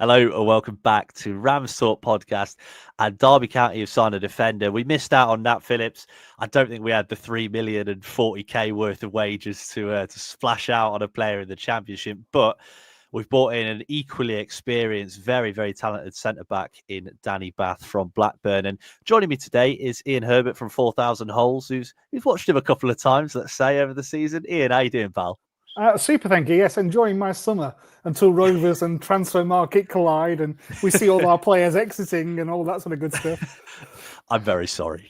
Hello and welcome back to Rams Talk Podcast. And Derby County have signed a defender. We missed out on Nat Phillips. I don't think we had the 3 million and 40k worth of wages to splash out on a player in the Championship. But we've brought in an equally experienced, very, very talented centre-back in Danny Batth from Blackburn. And joining me today is Ian Herbert from 4,000 Holes, who's watched him a couple of times, let's say, over the season. Ian, how you doing, pal? Super, thank you. Yes, enjoying my summer until Rovers and transfer market collide and we see all our players exiting and all that sort of good stuff. I'm very sorry.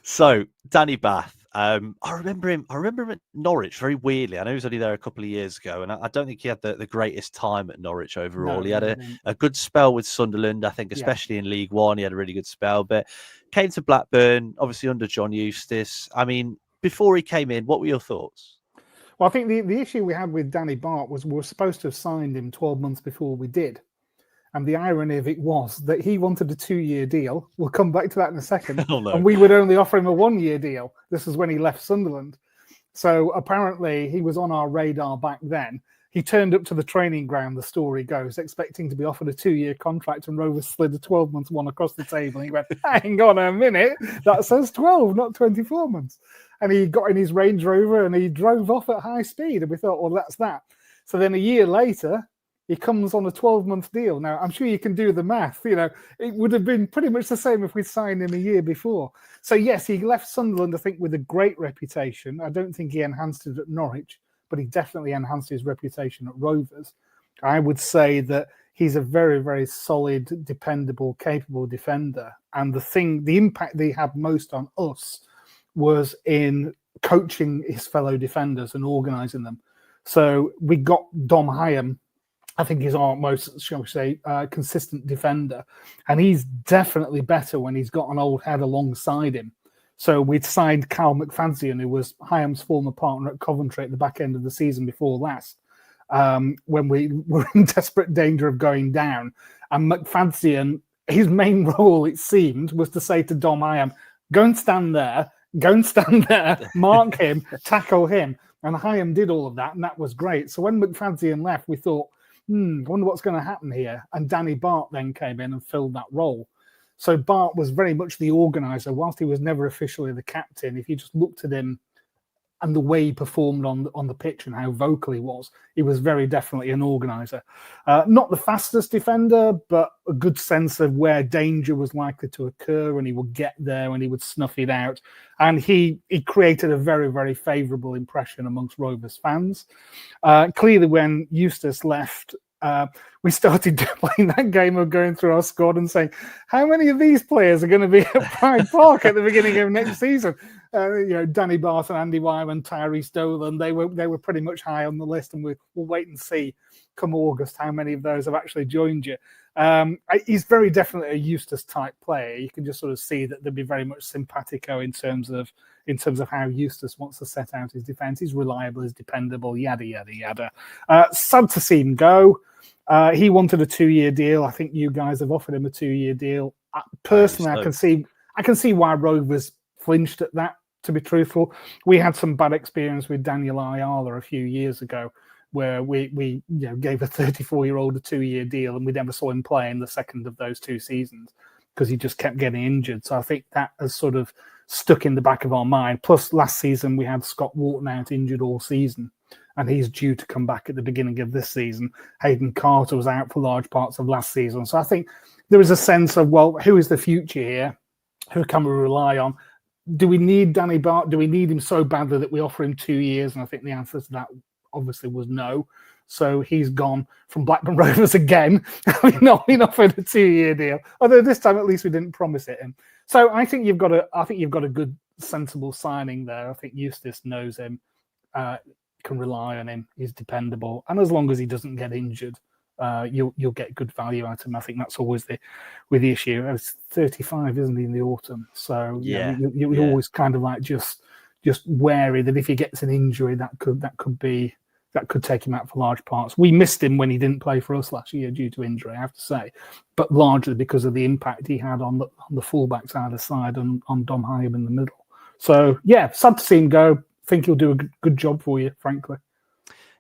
So, Danny Batth. I remember him at Norwich very weirdly. I know he was only there a couple of years ago, and I don't think he had the greatest time at Norwich overall. No, he had a good spell with Sunderland, I think, especially in League One. He had a really good spell, but came to Blackburn, obviously under John Eustace. I mean, before he came in, what were your thoughts? Well, I think the issue we had with Danny Batth was we were supposed to have signed him 12 months before we did. And the irony of it was that he wanted a 2-year deal. We'll come back to that in a second. Oh, no. And we would only offer him a 1-year deal. This is when he left Sunderland. So apparently he was on our radar back then. He turned up to the training ground, the story goes, expecting to be offered a 2-year contract, and Rovers slid a 12-month one across the table. And he went, hang on a minute, that says 12, not 24 months. And he got in his Range Rover and he drove off at high speed. And we thought, well, that's that. So then a year later, he comes on a 12-month deal. Now, I'm sure you can do the math. You know, it would have been pretty much the same if we'd signed him a year before. So, yes, he left Sunderland, I think, with a great reputation. I don't think he enhanced it at Norwich, but he definitely enhanced his reputation at Rovers. I would say that he's a very, very solid, dependable, capable defender. And the impact that he had most on us was in coaching his fellow defenders and organising them. So we got Dom Hyam, I think he's our most, shall we say, consistent defender. And he's definitely better when he's got an old head alongside him. So we'd signed Callum McFadzean, who was Hyam's former partner at Coventry at the back end of the season before last, when we were in desperate danger of going down. And McFadzean, his main role, it seemed, was to say to Dom Hyam, go and stand there, mark him, tackle him. And Hyam did all of that, and that was great. So when McFadzean left, we thought, I wonder what's going to happen here. And Danny Batth then came in and filled that role. So Batth was very much the organiser, whilst he was never officially the captain. If you just looked at him and the way he performed on the pitch and how vocal he was very definitely an organiser. Not the fastest defender, but a good sense of where danger was likely to occur, and he would get there and he would snuff it out. And he created a very, very favourable impression amongst Rovers fans. Clearly, when Eustace left, we started playing that game of going through our squad and saying, how many of these players are going to be at Pride Park at the beginning of next season? Danny Batth and Andy Weimann, Tyrese Dolan, they were pretty much high on the list, and we'll wait and see come August how many of those have actually joined you. He's very definitely a Eustace type player. You can just sort of see that there'd be very much simpatico in terms of how Eustace wants to set out his defence. He's reliable, he's dependable, yada yada yada. Sad to see him go. He wanted a 2-year deal. I think you guys have offered him a 2-year deal. Personally, I can see why Rovers flinched at that, to be truthful. We had some bad experience with Daniel Ayala a few years ago, where we gave a 34-year-old a 2-year deal, and we never saw him play in the second of those 2 seasons because he just kept getting injured. So I think that has sort of stuck in the back of our mind. Plus, last season we had Scott Wharton out injured all season, and he's due to come back at the beginning of this season. Hayden Carter was out for large parts of last season. So I think there is a sense of, well, who is the future here? Who can we rely on? Do we need Danny Batth? Do we need him so badly that we offer him 2 years? And I think the answer to that obviously was no. So he's gone from Blackburn Rovers again. We've not been offered a 2-year deal. Although this time at least we didn't promise it him. So I think you've got a good, sensible signing there. I think Eustace knows him, can rely on him. He's dependable, and as long as he doesn't get injured, you'll get good value out of him. I think that's always the issue. He's 35, isn't he, in the autumn? So you're always kind of like just wary that if he gets an injury, that could take him out for large parts. We missed him when he didn't play for us last year due to injury, I have to say, but largely because of the impact he had on the fullbacks either side and on Dom Hyam in the middle. So yeah, sad to see him go. Think he'll do a good job for you, frankly.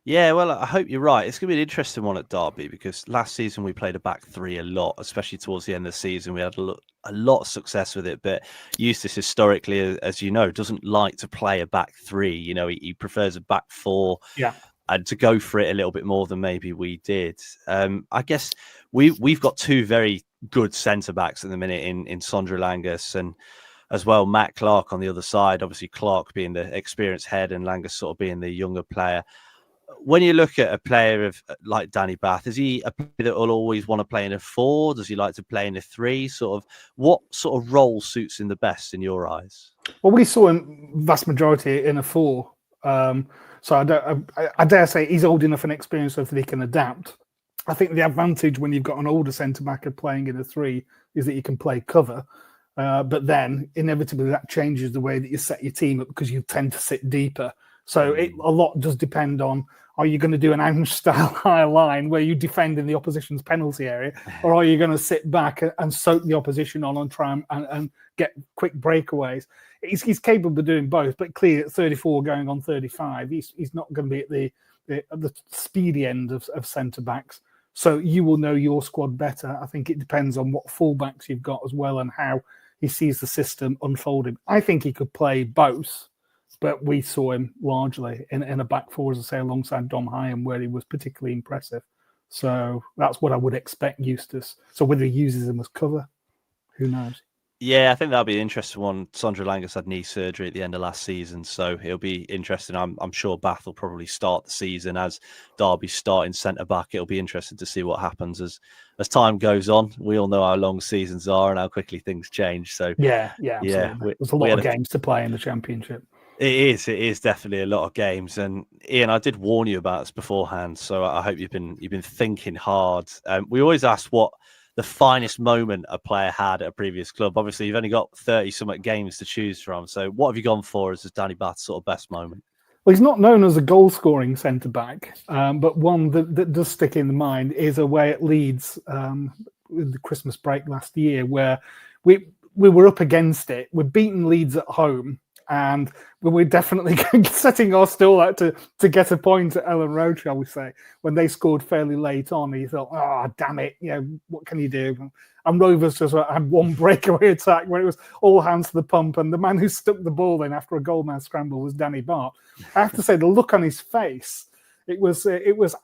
Yeah, well, I hope you're right. It's going to be an interesting one at Derby because last season we played a back three a lot, especially towards the end of the season. We had a lot of success with it, but Eustace historically, as you know, doesn't like to play a back three. You know, he prefers a back four. Yeah. And to go for it a little bit more than maybe we did. I guess we've got two very good centre backs at the minute in Sondra Langus and as well Matt Clark on the other side. Obviously, Clark being the experienced head and Langus sort of being the younger player. When you look at a player of like Danny Batth, is he a player that will always want to play in a four? Does he like to play in a three? Sort of what sort of role suits him the best in your eyes? Well, we saw him vast majority in a four. So I dare say he's old enough and experienced enough that he can adapt. I think the advantage when you've got an older centre back of playing in a three is that you can play cover. But then inevitably that changes the way that you set your team up because you tend to sit deeper. So a lot does depend on, are you going to do an Ange style high line where you defend in the opposition's penalty area, or are you going to sit back and soak the opposition on and try and get quick breakaways? He's capable of doing both, but clearly at 34 going on 35, he's not going to be at the speedy end of centre backs. So you will know your squad better. I think it depends on what fullbacks you've got as well and how he sees the system unfolding. I think he could play both, but we saw him largely in a back four, as I say, alongside Dom Hyam, where he was particularly impressive. So that's what I would expect Eustace. So whether he uses him as cover, who knows? Yeah, I think that'll be an interesting one. Sondra Langus had knee surgery at the end of last season, so it'll be interesting. I'm sure Bath will probably start the season as Derby's starting centre back. It'll be interesting to see what happens as time goes on. We all know how long seasons are and how quickly things change. So yeah, absolutely. There's a lot of games to play in the Championship. It is definitely a lot of games. And Ian, I did warn you about this beforehand, so I hope you've been thinking hard. We always ask what the finest moment a player had at a previous club. Obviously, you've only got 30-something games to choose from. So what have you gone for as Danny Bath's sort of best moment? Well, he's not known as a goal-scoring centre-back, but one that does stick in the mind is away at Leeds with the Christmas break last year, where we were up against it. We're beaten Leeds at home, and we're definitely setting our stall out to get a point at Ellen Road, shall we say, when they scored fairly late on. He thought, oh, damn it, what can you do? And Rovers just had one breakaway attack where it was all hands to the pump, and the man who stuck the ball in after a goalman scramble was Danny Batth. I have to say, the look on his face, it was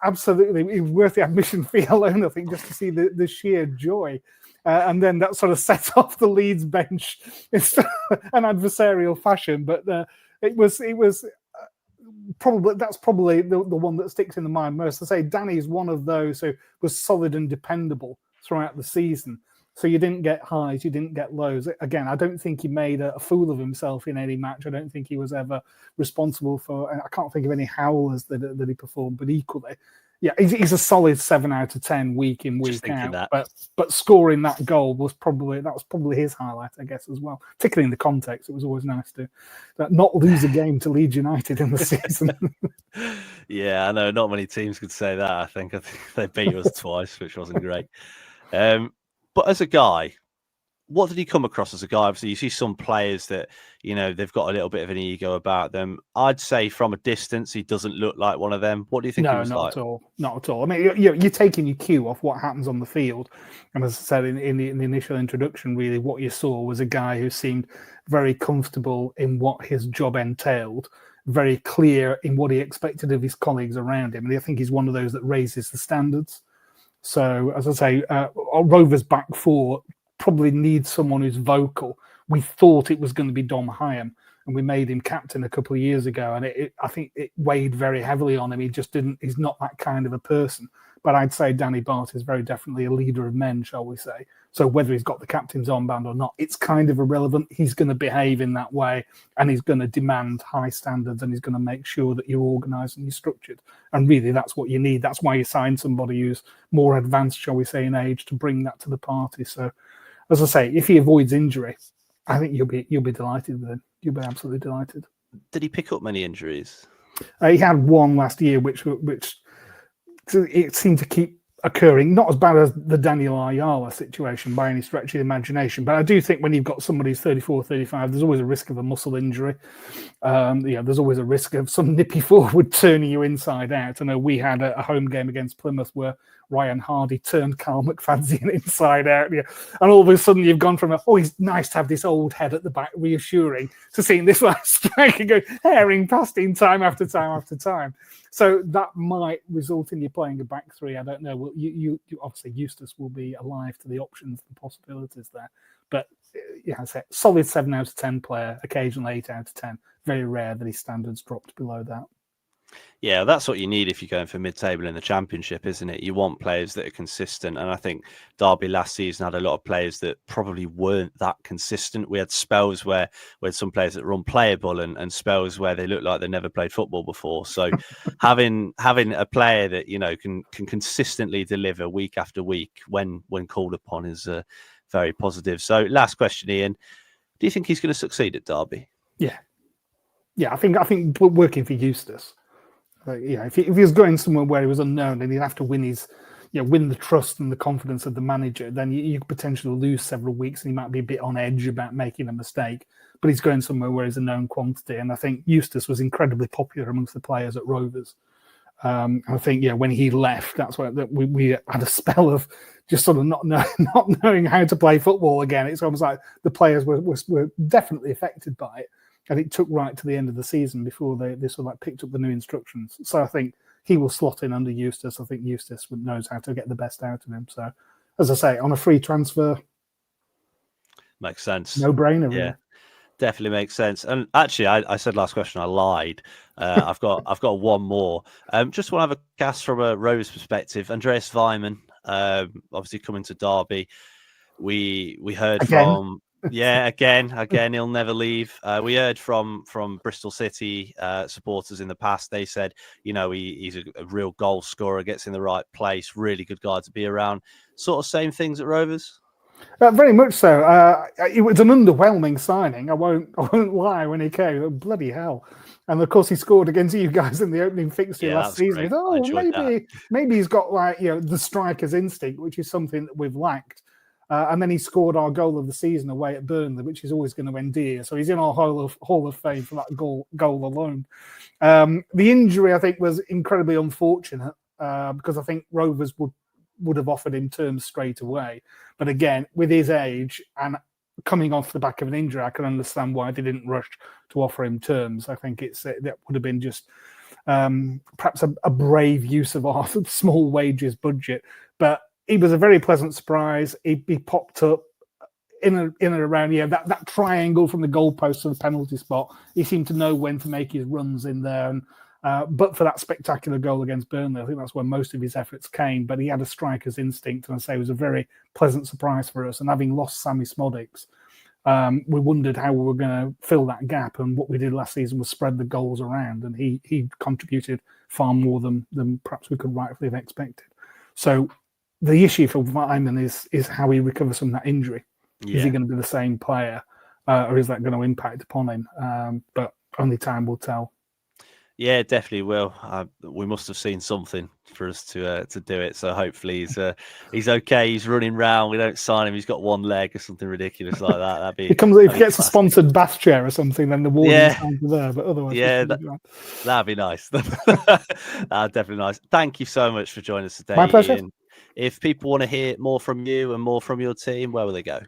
absolutely worth the admission fee alone, I think, just to see the sheer joy. And then that sort of set off the Leeds bench in an adversarial fashion. But it was probably the one that sticks in the mind most. I say Danny is one of those who was solid and dependable throughout the season. So you didn't get highs, you didn't get lows. Again, I don't think he made a fool of himself in any match. I don't think he was ever responsible for. I can't think of any howlers that he performed, but equally. Yeah, he's a solid 7 out of 10 week in, week out. But scoring that goal was probably his highlight, I guess, as well. Particularly in the context, it was always nice to not lose a game to Leeds United in the season. Yeah, I know. Not many teams could say that. I think they beat us twice, which wasn't great. But as a guy, what did he come across as a guy? Obviously, you see some players that, they've got a little bit of an ego about them. I'd say from a distance, he doesn't look like one of them. What do you think he was like? No, not at all. I mean, you're taking your cue off what happens on the field. And as I said in the initial introduction, really, what you saw was a guy who seemed very comfortable in what his job entailed, very clear in what he expected of his colleagues around him. And I think he's one of those that raises the standards. So, as I say, Rovers back four probably needs someone who's vocal. We thought it was going to be Dom Hyam, and we made him captain a couple of years ago, and I think it weighed very heavily on him. He's not that kind of a person. But I'd say Danny Batth is very definitely a leader of men, shall we say. So whether he's got the captain's armband or not, it's kind of irrelevant. He's going to behave in that way, and he's going to demand high standards, and he's going to make sure that you're organised and you're structured. And really, that's what you need. That's why you sign somebody who's more advanced, shall we say, in age to bring that to the party. So, as I say, if he avoids injury, I think you'll be delighted with him. You'll be absolutely delighted. Did he pick up many injuries? He had one last year, which it seemed to keep occurring. Not as bad as the Daniel Ayala situation by any stretch of the imagination, but I do think when you've got somebody who's 34, 35, there's always a risk of a muscle injury. There's always a risk of some nippy forward turning you inside out. I know we had a home game against Plymouth where Ryan Hardy turned Carl McFadzean inside out, and all of a sudden you've gone from it's nice to have this old head at the back reassuring to seeing this last striker go herring past him time after time after time. So that might result in you playing a back three. I don't know. Well, you obviously Eustace will be alive to the options and possibilities there, but I say solid 7 out of 10 player, occasionally 8 out of 10. Very rare that his standards dropped below that. Yeah, that's what you need if you're going for mid-table in the Championship, isn't it? You want players that are consistent. And I think Derby last season had a lot of players that probably weren't that consistent. We had spells where we had some players that were unplayable and spells where they looked like they never played football before. So having a player that, can consistently deliver week after week when called upon is very positive. So last question, Ian. Do you think he's going to succeed at Derby? Yeah. I think working for Eustace. If he was going somewhere where he was unknown and he'd have to win the trust and the confidence of the manager, then you could potentially lose several weeks and he might be a bit on edge about making a mistake. But he's going somewhere where he's a known quantity. And I think Eustace was incredibly popular amongst the players at Rovers. I think, when he left, that's why we had a spell of just sort of not knowing how to play football again. It's almost like the players were definitely affected by it. And it took right to the end of the season before they sort of like picked up the new instructions. So I think he will slot in under Eustace. I think Eustace knows how to get the best out of him. So, as I say, on a free transfer, makes sense. No brainer. Yeah, really. Definitely makes sense. And actually, I said last question, I lied. I've got one more. Just want to have a cast from a Rovers perspective. Andreas Weimann, obviously coming to Derby. We heard Again. from. Yeah, again, he'll never leave. We heard from Bristol City supporters in the past. They said, he's a real goal scorer, gets in the right place, really good guy to be around. Sort of same things at Rovers. Very much so. It was an underwhelming signing. I won't lie. When he came, bloody hell! And of course, he scored against you guys in the opening fixture last season. Maybe he's got the striker's instinct, which is something that we've lacked. And then he scored our goal of the season away at Burnley, which is always going to endear. So he's in our Hall of Fame for that goal alone. The injury, I think, was incredibly unfortunate because I think Rovers would have offered him terms straight away. But again, with his age and coming off the back of an injury, I can understand why they didn't rush to offer him terms. I think that would have been just perhaps a brave use of our small wages budget. But he was a very pleasant surprise. He popped up in and around that triangle from the goalpost to the penalty spot. He seemed to know when to make his runs in there. And but for that spectacular goal against Burnley, I think that's where most of his efforts came. But he had a striker's instinct, and I say it was a very pleasant surprise for us. And having lost Sammy Smodics, we wondered how we were going to fill that gap. And what we did last season was spread the goals around, and he contributed far more than perhaps we could rightfully have expected. So the issue for Weimann is how he recovers from that injury. Yeah. Is he going to be the same player, or is that going to impact upon him? But only time will tell. Yeah, it definitely will. We must have seen something for us to do it. So hopefully he's okay. He's running round. We don't sign him. He's got one leg or something ridiculous like that. That'd be. If he gets a sponsored bath chair or something, then the warden's there. But otherwise, that'd be nice. Definitely nice. Thank you so much for joining us today. My pleasure. Ian. If people want to hear more from you and more from your team, where will they go?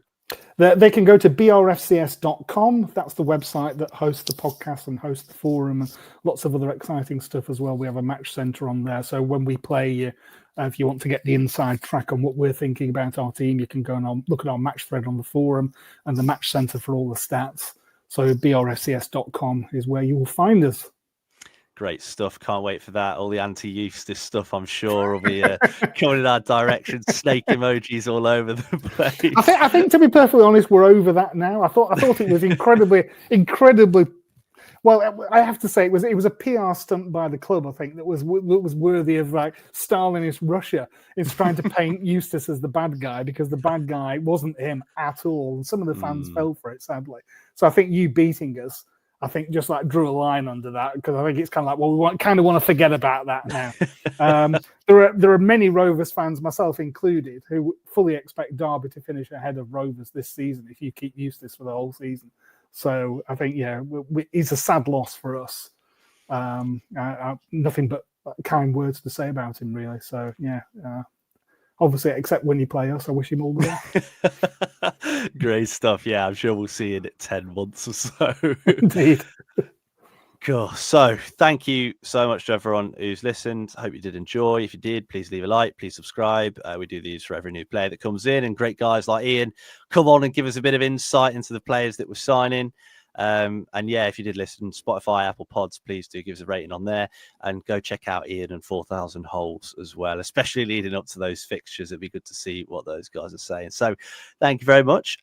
They can go to brfcs.com. That's the website that hosts the podcast and hosts the forum and lots of other exciting stuff as well. We have a match centre on there. So when we play, if you want to get the inside track on what we're thinking about our team, you can go and look at our match thread on the forum and the match centre for all the stats. So brfcs.com is where you will find us. Great stuff. Can't wait for that. All the anti-Eustace stuff, I'm sure, will be coming in our direction. Snake emojis all over the place. I think, to be perfectly honest, we're over that now. I thought it was incredibly. Well, I have to say it was a PR stunt by the club. I think that was worthy of like Stalinist Russia. It's trying to paint Eustace as the bad guy because the bad guy wasn't him at all, and some of the fans fell for it, sadly. So I think you beating us I think just like drew a line under that, because I think it's kind of like, well, we kind of want to forget about that now. There are many Rovers fans, myself included, who fully expect Derby to finish ahead of Rovers this season if you keep Eustace for the whole season. So I think, it's a sad loss for us. Nothing but kind words to say about him, really. So, obviously, except when you play us, I wish him all the best. Great stuff. Yeah, I'm sure we'll see you in 10 months or so. Indeed. Cool. So thank you so much to everyone who's listened. I hope you did enjoy. If you did, please leave a like, please subscribe. We do these for every new player that comes in, and great guys like Ian come on and give us a bit of insight into the players that we're signing. And if you did listen, Spotify, Apple Pods, please do give us a rating on there, and go check out Ian and 4,000 Holes as well, especially leading up to those fixtures. It'd be good to see what those guys are saying. So thank you very much.